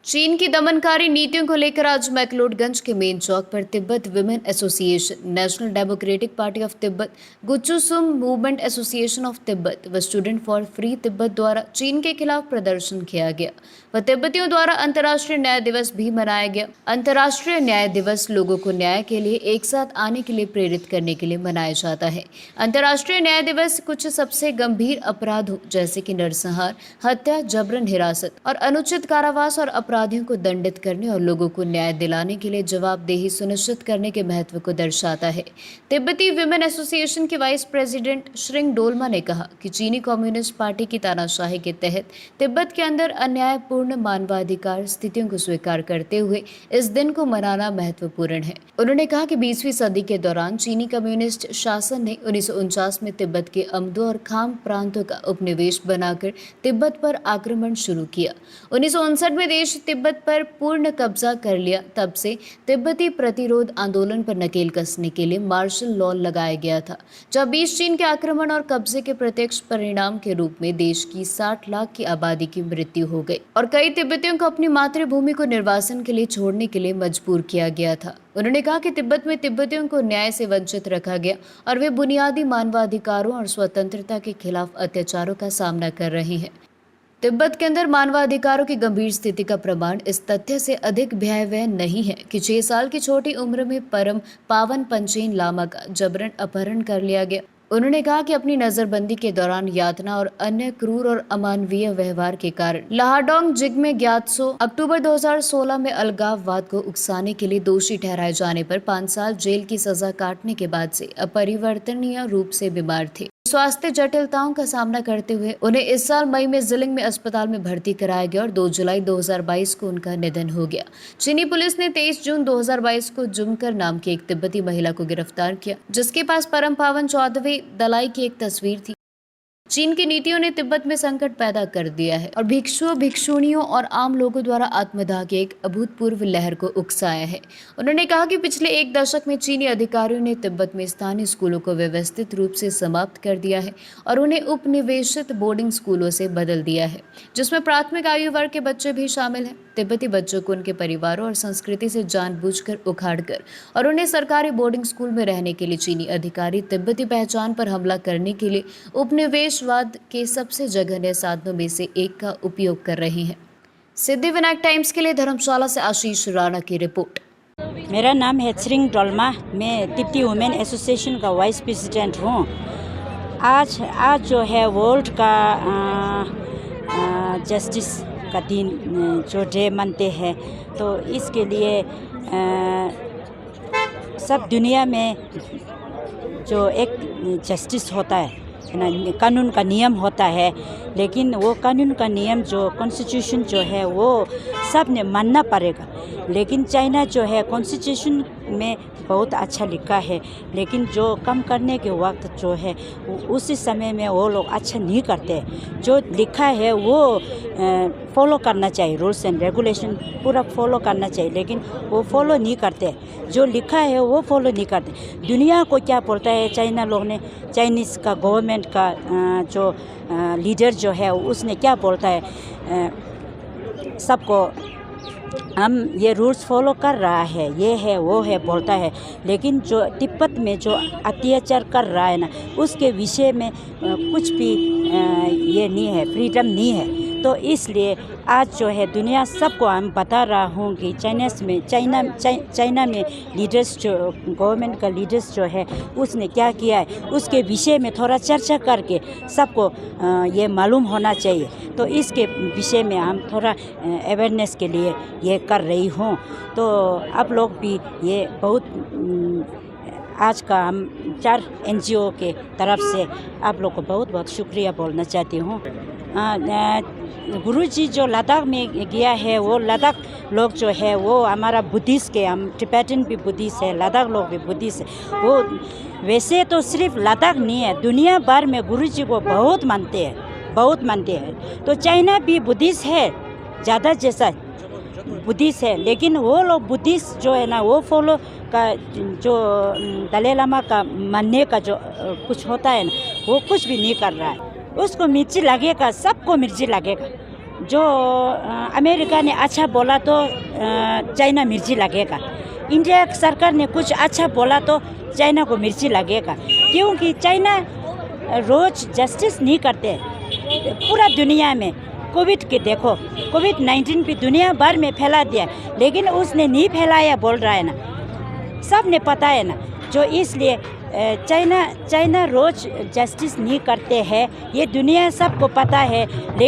चीन की दमनकारी नीतियों को लेकर आज मैक्लोडगंज के मेन चौक पर Tibet women association, national democratic party of Tibet, Guchusum movement association of Tibet व स्टूडेंट फॉर फ्री तिब्बत द्वारा चीन के खिलाफ प्रदर्शन किया गया व तिब्बतियों द्वारा अंतर्राष्ट्रीय न्याय दिवस भी मनाया गया। अंतर्राष्ट्रीय न्याय दिवस लोगों को न्याय के लिए एक साथ आने के लिए प्रेरित करने के लिए मनाया जाता है। अंतर्राष्ट्रीय न्याय दिवस कुछ सबसे गंभीर अपराधों जैसे कि नरसंहार, हत्या, जबरन हिरासत और अनुचित कारावास और अपराधियों को दंडित करने और लोगों को न्याय दिलाने के लिए जवाबदेही सुनिश्चित करने के महत्व को दर्शाता है। तिब्बती विमेन एसोसिएशन के वाइस प्रेसिडेंट श्रिंग डोलमा ने कहा कि चीनी कम्युनिस्ट पार्टी की तानाशाही के तहत तिब्बत के अंदर अन्यायपूर्ण मानवाधिकार स्थितियों को स्वीकार करते हुए इस दिन को मनाना महत्वपूर्ण है। उन्होंने कहा कि 20वीं सदी के दौरान चीनी कम्युनिस्ट शासन ने 1949 में तिब्बत के अमदो और खाम प्रांतों का उपनिवेश बनाकर तिब्बत पर आक्रमण शुरू किया। 1959 में देश तिब्बत पर पूर्ण कब्जा कर लिया। तब से तिब्बती प्रतिरोध आंदोलन पर नकेल कसने के लिए मार्शल लॉ लगाया गया था, जब 20 चीन के आक्रमण और कब्जे के प्रत्यक्ष परिणाम के रूप में देश की 60 लाख की आबादी की मृत्यु हो गई और कई तिब्बतियों को अपनी मातृभूमि को निर्वासन के लिए छोड़ने के लिए मजबूर किया गया था। उन्होंने कहा कि तिब्बत में तिब्बतियों को न्याय से वंचित रखा गया और वे बुनियादी मानवाधिकारों और स्वतंत्रता के खिलाफ अत्याचारों का सामना कर रहे हैं। तिब्बत के अंदर मानवाधिकारों की गंभीर स्थिति का प्रमाण इस तथ्य से अधिक भयावह नहीं है कि 6 साल की छोटी उम्र में परम पावन पंचेन लामा का जबरन अपहरण कर लिया गया। उन्होंने कहा कि अपनी नजरबंदी के दौरान यातना और अन्य क्रूर और अमानवीय व्यवहार के कारण लाहाडोंग जिग्मे ग्यात्सो अक्टूबर 2016 में अलगाववाद को उकसाने के लिए दोषी ठहराए जाने पर 5 साल जेल की सजा काटने के बाद से अपरिवर्तनीय रूप से बीमार थे। स्वास्थ्य जटिलताओं का सामना करते हुए उन्हें इस साल मई में जिलिंग में अस्पताल में भर्ती कराया गया और 2 जुलाई 2022 को उनका निधन हो गया। चीनी पुलिस ने 23 जून 2022 को जुमकर नाम की एक तिब्बती महिला को गिरफ्तार किया, जिसके पास परम पावन 14वें दलाई की एक तस्वीर थी। चीन की नीतियों ने तिब्बत में संकट पैदा कर दिया है और भिक्षुओं, भिक्षुणियों और आम लोगों द्वारा आत्मदाह की एक अभूतपूर्व लहर को उकसाया है। उन्होंने कहा कि पिछले 1 दशक में चीनी अधिकारियों ने तिब्बत में स्थानीय स्कूलों को व्यवस्थित रूप से समाप्त कर दिया है और उन्हें उपनिवेशित बोर्डिंग स्कूलों से बदल दिया है, जिसमें प्राथमिक आयु वर्ग के बच्चे भी शामिल हैं। तिब्बती बच्चों को उनके परिवारों और संस्कृति से जानबूझकर उखाड़कर और उन्हें सरकारी बोर्डिंग स्कूल में रहने के लिए चीनी अधिकारी तिब्बती पहचान पर हमला करने के लिए उपनिवेशवाद के सबसे जघन्य साधनों में से एक का उपयोग कर रहे हैं। सिद्धिविनायक टाइम्स के लिए धर्मशाला से आशीष राणा की रिपोर्ट। मेरा नाम है श्रिंग डोलमा, मैं तिब्बती वुमेन एसोसिएशन का वाइस प्रेसिडेंट हूँ। आज जो है वर्ल्ड का जस्टिस का दिन जो डे मनते हैं, तो इसके लिए सब दुनिया में जो एक जस्टिस होता है ना, कानून का नियम होता है, लेकिन वो कानून का नियम जो कॉन्स्टिट्यूशन जो है वो सब ने मानना पड़ेगा। लेकिन चाइना जो है कॉन्स्टिट्यूशन में बहुत अच्छा लिखा है, लेकिन जो कम करने के वक्त जो है उसी समय में वो लोग अच्छा नहीं करते। जो लिखा है वो फॉलो करना चाहिए, रूल्स एंड रेगुलेशन पूरा फॉलो करना चाहिए, लेकिन वो फॉलो नहीं करते। जो लिखा है वो फॉलो नहीं करते। दुनिया को क्या बोलता है चाइना लोग ने, चाइनीज़ का गवर्नमेंट का जो लीडर जो है उसने क्या बोलता है, सबको हम ये रूल्स फॉलो कर रहा है, ये है वो है बोलता है, लेकिन जो तिब्बत में जो अत्याचार कर रहा है ना, उसके विषय में कुछ भी ये नहीं है, फ्रीडम नहीं है। तो इसलिए आज जो है दुनिया सबको हम बता रहा हूँ कि चाइना में लीडर्स जो गवर्नमेंट का लीडर्स जो है उसने क्या किया है, उसके विषय में थोड़ा चर्चा करके सबको ये मालूम होना चाहिए। तो इसके विषय में हम थोड़ा अवेयरनेस के लिए ये कर रही हूँ। तो आप लोग भी ये बहुत आज का हम 4 NGO के तरफ से आप लोग को बहुत बहुत शुक्रिया बोलना चाहती हूँ। गुरुजी जो लद्दाख में गया है, वो लद्दाख लोग जो है वो हमारा बुद्धिस्ट के, हम टिबेटन भी बुद्धिस्ट है, लद्दाख लोग भी बुद्धिस्ट है। वो वैसे तो सिर्फ लद्दाख नहीं है, दुनिया भर में गुरुजी को बहुत मानते हैं। तो चाइना भी बुद्धिस्ट है, ज़्यादा जैसा बुद्धिस्ट है, लेकिन वो लोग बुद्धिस्ट जो है ना वो फॉलो का जो दलाई लामा का मानने का जो कुछ होता है ना, वो कुछ भी नहीं कर रहा है। उसको मिर्ची लगेगा, सबको मिर्ची लगेगा। जो अमेरिका ने अच्छा बोला तो चाइना मिर्ची लगेगा, इंडिया सरकार ने कुछ अच्छा बोला तो चाइना को मिर्ची लगेगा, क्योंकि चाइना रोज़ जस्टिस नहीं करते। पूरा दुनिया में कोविड के देखो, कोविड-19 भी दुनिया भर में फैला दिया, लेकिन उसने नहीं फैलाया बोल रहा है ना, सब ने पता है ना। जो इसलिए चाइना रोज़ जस्टिस नहीं करते हैं, ये दुनिया सबको पता है। लेकिन